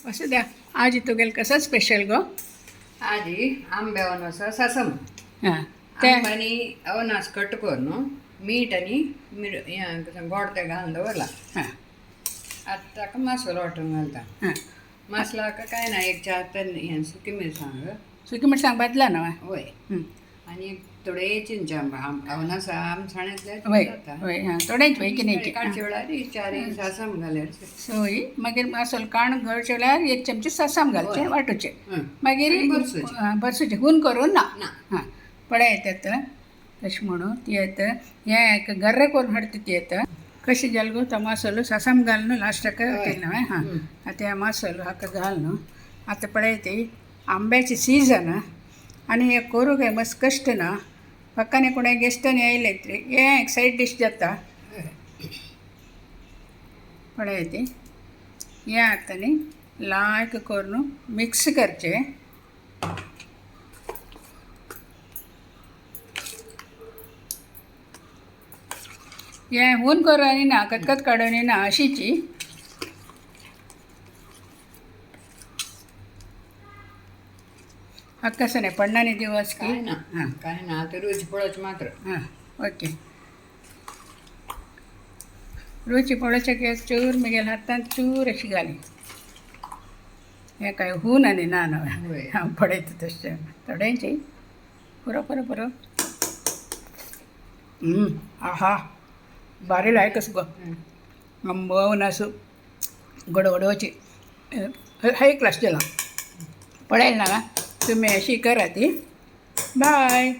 असं द्या आज तुगेल कसं स्पेशल गो आजी आंब्यावन असं सासम हां ते आंबानी अवनास कट करून मीठ आणि गोड ते घालून दवरला हां आता ताका मसालो वाटून घालता हां मसाला का काय ना एक चार तर हें सुकी मिरसांग सुकी मिरसांग भाजला ना वय आणि थोडे चिंचा अवनास आमसाण्यातले वय जाता वय हां थोडेच वय की नाही काडचे वेळार चार सासम घाल्यार सोय मागीर मसालो काण घरचे वेळार एक चमचे सासाम घालचे वय. वाटूचे हं. मागीर आणि बरसूचे. बरसूचे हून करून ना ना. हां पळय येतात तशें म्हणून ती येता हें गर्रे करून हाडटा ती येता कशें जाल गो तो मसालो सासाम घाल न्हू लास्टाक केन्ना हां आतां हें मसालो हाका घाल न्हू आतां पळय ती आंब्याची सीजन आनी हें करूंक हें मस्त कश्ट ना पक्काने कोणा गेस्टांनी येयले तरी हें एक सायड डीश जाता पळय ती हें आतां न्ही लायक करून मिक्स करचें हें हून करून ना खतखत काडून ना अशीची हक्कासने पडणानी दिवस की काय ना हां काय ना आता रुची पळोवच मात्र हां ओके रुची पळोवचे की चूर मुगेल हातान चूर अशी घाली हें काय हून आनी ना वय. हांव पळयता तशें थोड्यांची पुरो पुरो पुरो आहा भारी लायक असो गो अंबवन असो गडगडोची हाय क्लास दिला पळेल ना तुमी अशी करा ती बाय